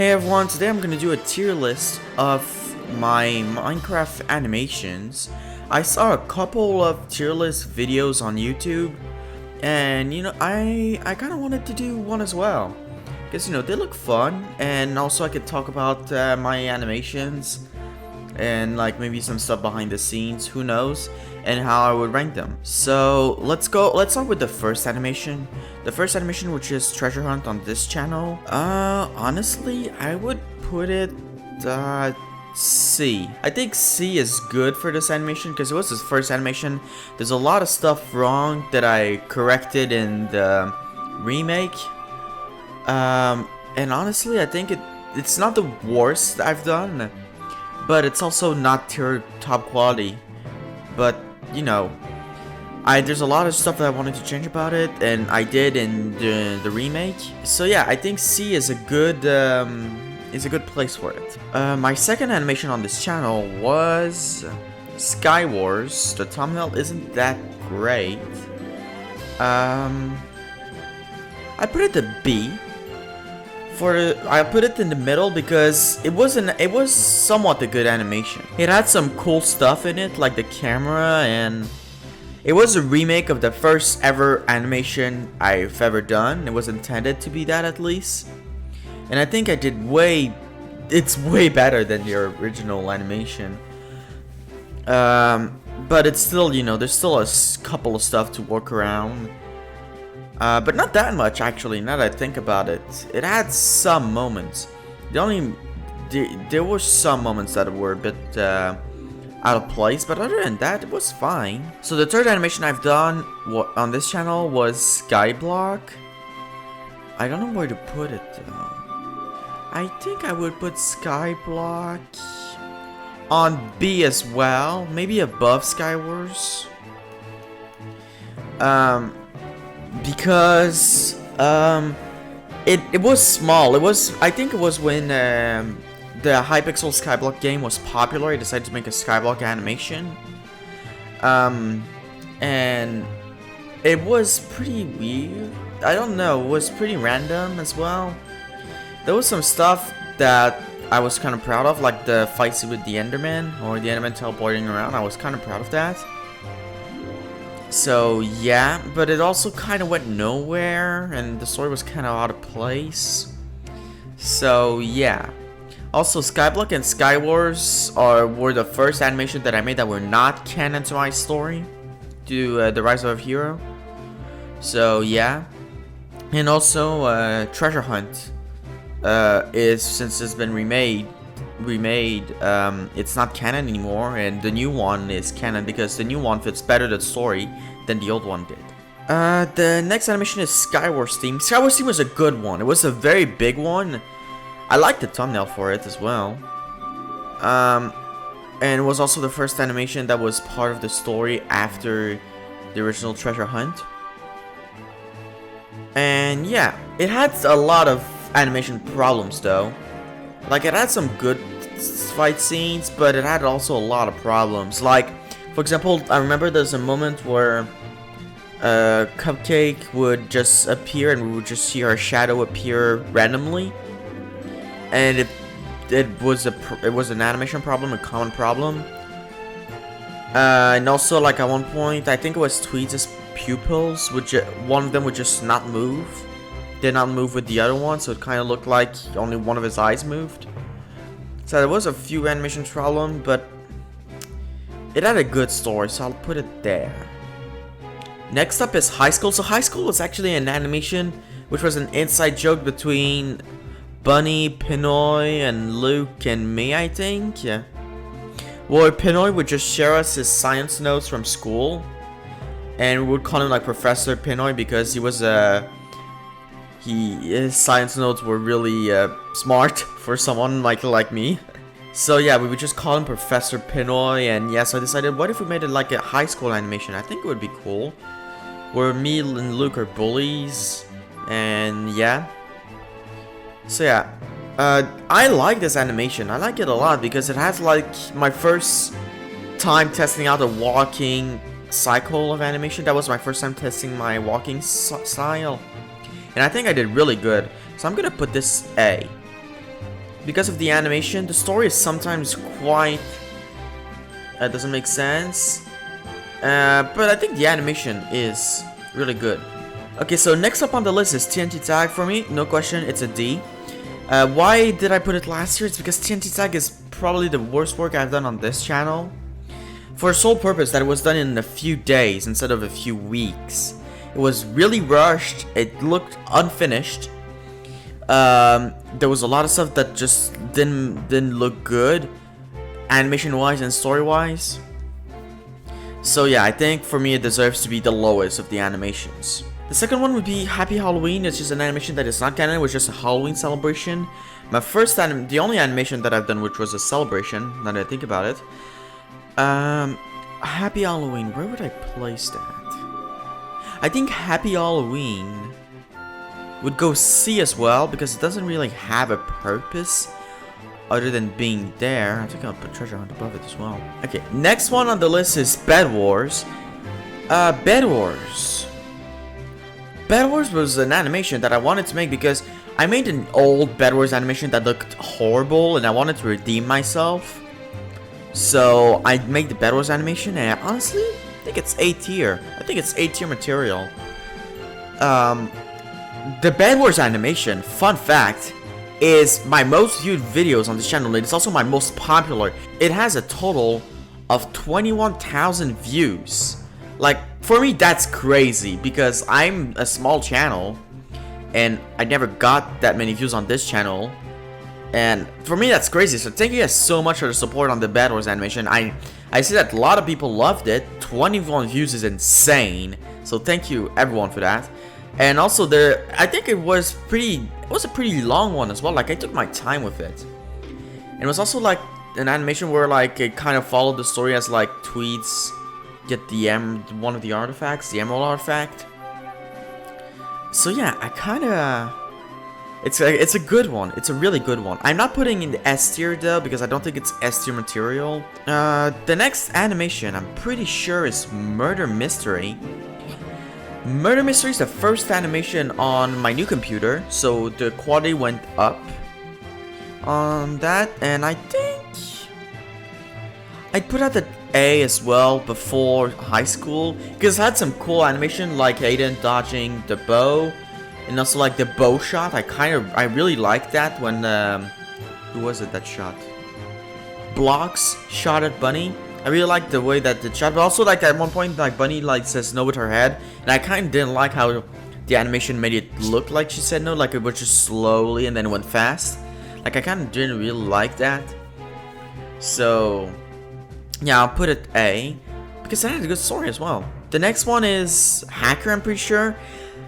Hey everyone, today I'm gonna do a tier list of my Minecraft animations. I saw a couple of tier list videos on YouTube, and I kind of wanted to do one as well. Because they look fun, and also I could talk about my animations, and like maybe some stuff behind the scenes, who knows, and how I would rank them. So let's start with the first animation. The first animation, which is treasure hunt on this channel. Honestly, I would put it C. I think C is good for this animation because it was his first animation. There's a lot of stuff wrong that I corrected in the remake. And honestly, I think it's not the worst I've done, but it's also not tier top quality. But there's a lot of stuff that I wanted to change about it, and I did in the remake. So yeah, I think C is a good place for it. My second animation on this channel was Skywars. The thumbnail isn't that great. I put it to B. I put it in the middle because it was somewhat a good animation. It had some cool stuff in it, like the camera, and it was a remake of the first ever animation I've ever done. It was intended to be that, at least. And I think I did it's way better than the original animation. But it's still, there's still a couple of stuff to work around. But not that much, actually, now that I think about it. It had some moments. There were some moments that were a bit out of place, but other than that, it was fine. So the third animation I've done on this channel was Skyblock. I don't know where to put it, though. I think I would put Skyblock on B as well, maybe above Skywars. Because it was small. I think it was when the Hypixel Skyblock game was popular. I decided to make a Skyblock animation, and it was pretty weird. I don't know. It was pretty random as well. There was some stuff that I was kind of proud of, like the fight scene with the Enderman, or the Enderman teleporting around. I was kind of proud of that. So yeah, but it also kind of went nowhere, and the story was kind of out of place. So yeah. Also, Skyblock and Skywars were the first animation that I made that were not canon to my story, to the Rise of a Hero. So yeah. And also Treasure Hunt since it's been remade, it's not canon anymore, and the new one is canon because the new one fits better the story than the old one did. The next animation is Skywars Theme. Skywars Theme was a good one. It was a very big one. I liked the thumbnail for it as well. And it was also the first animation that was part of the story after the original Treasure Hunt. And yeah, it had a lot of animation problems though. Like, it had some good fight scenes, but it had also a lot of problems. Like, for example, I remember there's a moment where Cupcake would just appear and we would just see her shadow appear randomly, and it was an animation problem, a common problem. And also, like, at one point, I think it was Tweeds' pupils, one of them would just not move. Did not move with the other one, so it kind of looked like only one of his eyes moved. So there was a few animation problems, but it had a good story, so I'll put it there. Next up is High School. So High School was actually an animation which was an inside joke between Bunny, Pinoy, and Luke and me, I think. Yeah. Where Pinoy would just share us his science notes from school, and we would call him like Professor Pinoy because he was his science notes were really smart for someone like me. So yeah, we would just call him Professor Pinoy, and yeah, so I decided, what if we made it like a high school animation? I think it would be cool, where me and Luke are bullies, and yeah. So yeah, I like this animation. I like it a lot because it has like my first time testing out a walking cycle of animation. That was my first time testing my walking style. And I think I did really good. So I'm gonna put this A. because of the animation. The story is sometimes quite doesn't make sense, but I think the animation is really good. Okay, so next up on the list is Tnt Tag for me. No question, it's a D. Why did I put it last year? It's because Tnt Tag is probably the worst work I've done on this channel. For a sole purpose that it was done in a few days instead of a few weeks. It was really rushed. It looked unfinished. There was a lot of stuff that just didn't look good, animation wise and story wise. So yeah, I think for me it deserves to be the lowest of the animations. The second one would be Happy Halloween. It's just an animation that is not canon. It was just a Halloween celebration. My first the only animation that I've done which was a celebration, now that I think about it. Happy Halloween, where would I place that? I think Happy Halloween would go C as well, because it doesn't really have a purpose other than being there. I think I'll put Treasure Hunt above it as well. Okay, next one on the list is Bed Wars. Bed Wars. Bed Wars was an animation that I wanted to make because I made an old Bed Wars animation that looked horrible and I wanted to redeem myself. So I made the Bed Wars animation and I honestly think it's A tier. I think it's A tier material. The Bed Wars animation, fun fact, is my most viewed videos on this channel. It's also my most popular. It has a total of 21,000 views. Like, for me that's crazy because I'm a small channel and I never got that many views on this channel. And for me that's crazy. So thank you guys so much for the support on the Bed Wars animation. I see that a lot of people loved it. 21 views is insane. So thank you everyone for that. And also I think it was a pretty long one as well. Like I took my time with it. And it was also like an animation where like it kind of followed the story as like Tweets get one of the artifacts, the Emerald artifact. So yeah, I kind of it's a good one. It's a really good one. I'm not putting in the S tier though because I don't think it's S tier material. The next animation I'm pretty sure is Murder Mystery. Murder Mystery is the first animation on my new computer, so the quality went up on that, and I think I'd put out the A as well before high school because it had some cool animation like Aiden dodging the bow and also like the bow shot. I really liked that when who was it that shot? Blocks shot at Bunny. I really liked the way that the shot, but also like at one point like Bunny like says no with her head, and I kind of didn't like how the animation made it look like she said no, like it was just slowly and then it went fast. Like I kind of didn't really like that. So yeah, I'll put it A because it had a good story as well. The next one is Hacker. I'm pretty sure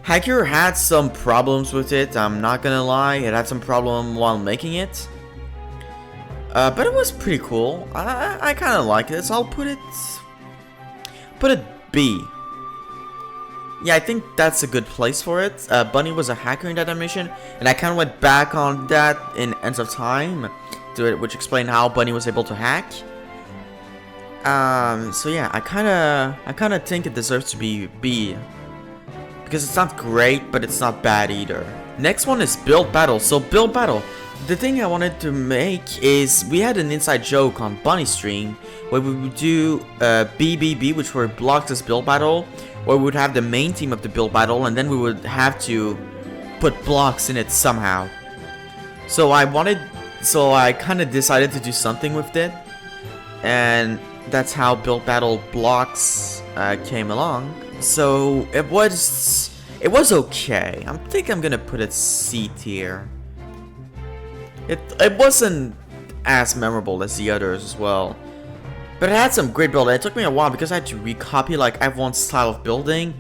Hacker had some problems with it. I'm not gonna lie, it had some problem while making it. But it was pretty cool. I kind of like it, so I'll put it B. Yeah, I think that's a good place for it. Bunny was a hacker in that animation, and I kind of went back on that in Ends of Time, which explained how Bunny was able to hack. So yeah, I kind of think it deserves to be B because it's not great, but it's not bad either. Next one is Build Battle. So Build Battle. The thing I wanted to make is we had an inside joke on Bunny Stream where we would do BBB, which were blocks as Build Battle, where we would have the main team of the Build Battle and then we would have to put blocks in it somehow. So I kind of decided to do something with it, and that's how Build Battle blocks came along. So it was okay. I think I'm gonna put it C tier. It wasn't as memorable as the others as well, but it had some great building. It took me a while because I had to recopy like everyone's style of building,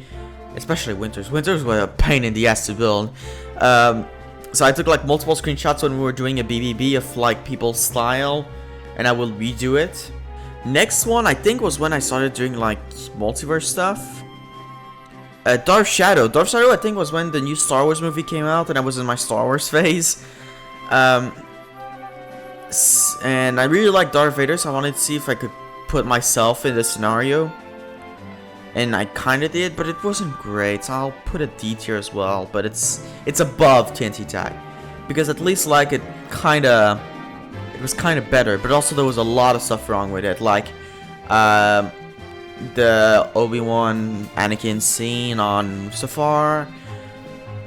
especially Winters. Winters were a pain in the ass to build. So I took like multiple screenshots when we were doing a BBB of like people's style, and I will redo it. Next one I think was when I started doing like multiverse stuff. Darth Shadow. Darth Shadow I think was when the new Star Wars movie came out and I was in my Star Wars phase. And I really like Darth Vader, so I wanted to see if I could put myself in this scenario. And I kinda did, but it wasn't great, so I'll put a D tier as well. But it's above Tnt Tag, because at least like it kinda was kind of better, but also there was a lot of stuff wrong with it, like the Obi-Wan Anakin scene on Mustafar.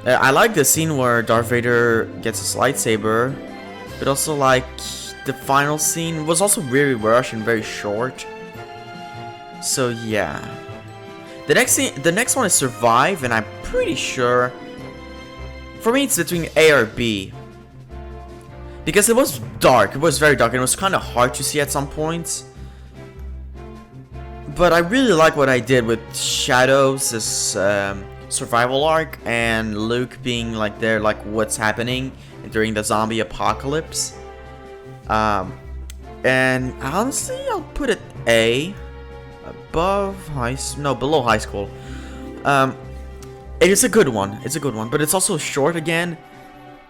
I like the scene where Darth Vader gets his lightsaber, but also like the final scene was also very rushed and very short. So yeah, the next one is Survive, and I'm pretty sure for me it's between A or B, because it was dark. It was very dark, and it was kind of hard to see at some points. But I really like what I did with Shadows, this survival arc, and Luke being like there, like what's happening during the zombie apocalypse. And honestly, I'll put it A, below high school. It is a good one. It's a good one, but it's also short again.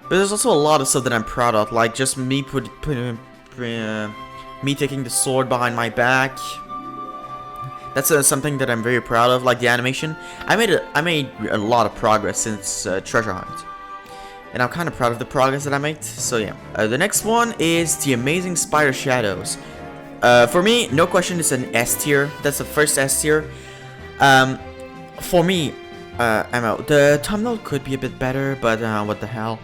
But there's also a lot of stuff that I'm proud of, like just me me taking the sword behind my back. That's something that I'm very proud of, like the animation. I made a lot of progress since Treasure Hunt, and I'm kind of proud of the progress that I made. So yeah, the next one is the Amazing Spider Shadows. For me, no question, it's an S tier. That's the first S tier. For me, the thumbnail could be a bit better, but what the hell.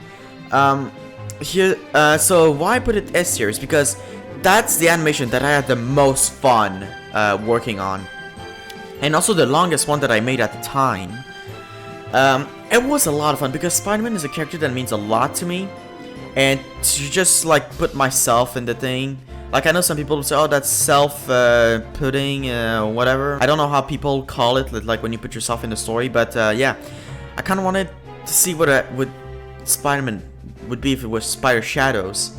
So why I put it S tier is because that's the animation that I had the most fun working on. And also the longest one that I made at the time. It was a lot of fun because Spider-Man is a character that means a lot to me. And to just like put myself in the thing. Like I know some people say, oh, that's self-putting, whatever. I don't know how people call it, like when you put yourself in the story. But yeah, I kind of wanted to see what Spider-Man would be if it was Spider Shadows.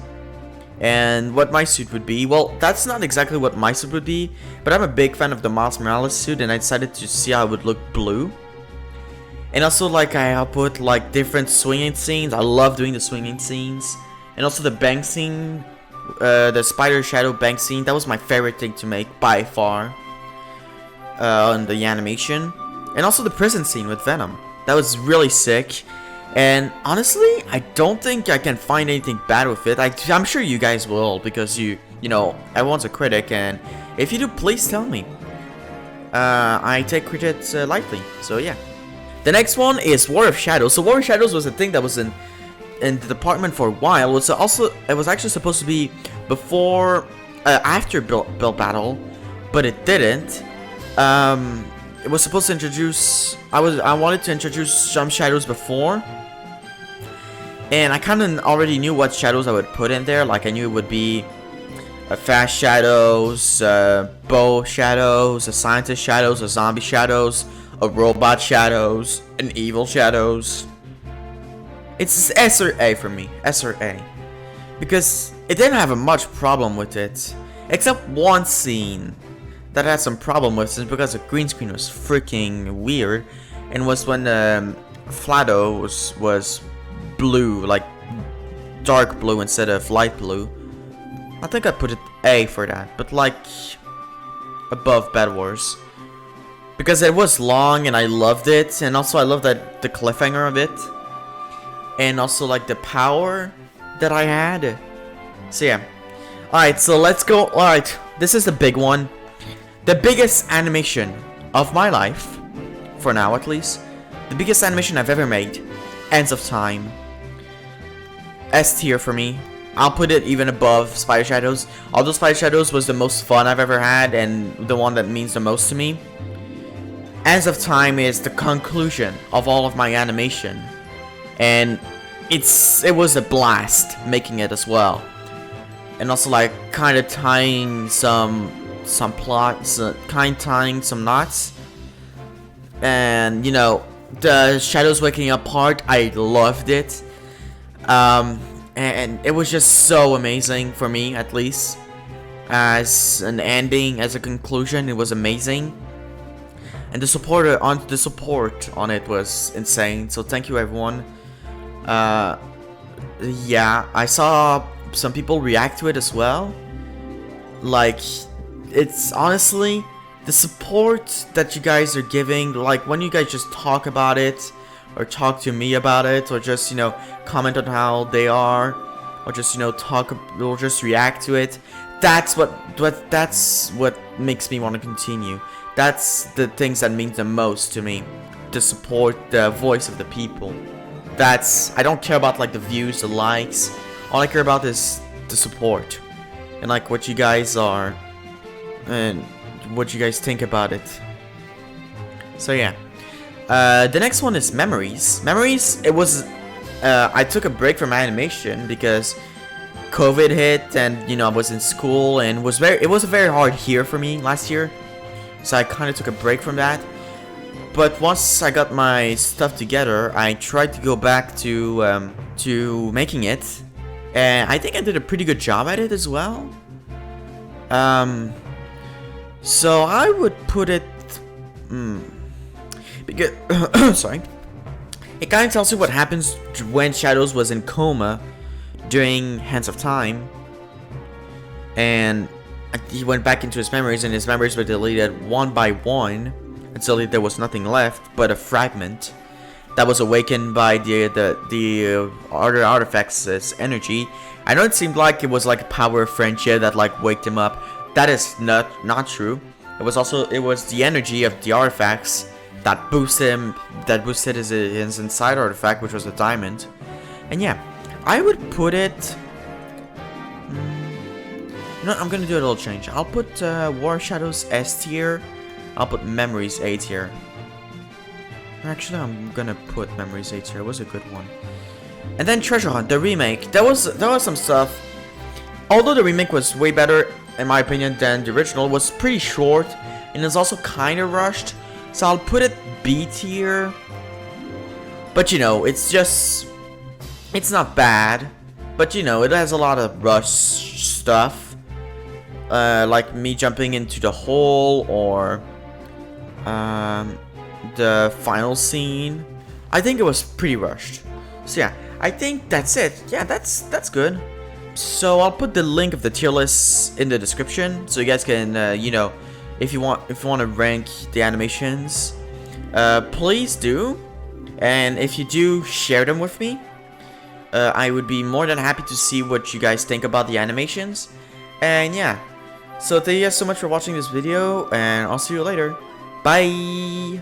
And what my suit would be. Well, that's not exactly what my suit would be, but I'm a big fan of the Miles Morales suit, and I decided to see how it would look blue. And also, like, I'll put like different swinging scenes. I love doing the swinging scenes. And also the bank scene, the Spider Shadow bank scene, that was my favorite thing to make by far on the animation. And also the prison scene with Venom, that was really sick. And honestly, I don't think I can find anything bad with it. I'm sure you guys will, because you know, everyone's a critic, and if you do, please tell me. I take critics lightly, so yeah. The next one is War of Shadows. So War of Shadows was a thing that was in the department for a while. It was actually supposed to be before, after Build Battle, but it didn't. It was supposed to introduce. I wanted to introduce some shadows before. And I kind of already knew what shadows I would put in there. Like I knew it would be a fast shadows, bow shadows, a scientist shadows, a zombie shadows, a robot shadows, an evil shadows. It's S or A for me, S or A, because it didn't have a much problem with it, except one scene that I had some problem with, is because the green screen was freaking weird, and was when Flado was blue, like dark blue instead of light blue. I think I put it A for that, but like above Bed Wars, because it was long and I loved it, and also I loved that the cliffhanger of it, and also like the power that I had. So yeah, alright, so let's go. Alright, this is the big one, the biggest animation of my life, for now at least, the biggest animation I've ever made, Ends of Time. S tier for me. I'll put it even above Spider Shadows. Although Spider Shadows was the most fun I've ever had and the one that means the most to me, Ends of Time is the conclusion of all of my animation, and it was a blast making it as well. And also like kind of tying some plots, tying some knots. And you know, the shadows waking up part, I loved it. And it was just so amazing for me, at least as an ending, as a conclusion. It was amazing, and the support on it was insane. So thank you, everyone. Yeah, I saw some people react to it as well. Like, it's honestly the support that you guys are giving, like when you guys just talk about it, or talk to me about it, or just, you know, comment on how they are, or just, you know, talk, or just react to it. That's what makes me want to continue. That's the things that mean the most to me, to support the voice of the people. I don't care about like the views, the likes. All I care about is the support, and like what you guys are, and what you guys think about it. So yeah, the next one is memories. Memories. It was I took a break from animation because COVID hit, and you know, I was in school, and it was a very hard year for me last year, so I kind of took a break from that. But once I got my stuff together, I tried to go back to making it, and I think I did a pretty good job at it as well. So I would put it, because sorry, it kind of tells you what happens when Shadows was in coma during Hands of Time, and he went back into his memories, and his memories were deleted one by one until there was nothing left but a fragment that was awakened by the other artifacts' energy. I know it seemed like it was like a power of friendship that like waked him up. That is not true. It was the energy of the artifacts that boosted his inside artifact, which was a diamond. And yeah, I would put it. You know, I'm gonna do a little change. I'll put War Shadows S tier. I'll put Memories A tier. Actually, I'm gonna put Memories A tier. It was a good one. And then Treasure Hunt, the remake. There was some stuff. Although the remake was way better, in my opinion, than the original, it was pretty short, and it's also kind of rushed. So I'll put it B tier. But you know, it's not bad. But you know, it has a lot of rush stuff. Like me jumping into the hole, or the final scene. I think it was pretty rushed. So yeah, I think that's it. Yeah, that's good. So I'll put the link of the tier list in the description, so you guys can, you know, if you want to rank the animations, please do. And if you do, share them with me. I would be more than happy to see what you guys think about the animations. And yeah, so thank you guys so much for watching this video, and I'll see you later. Bye!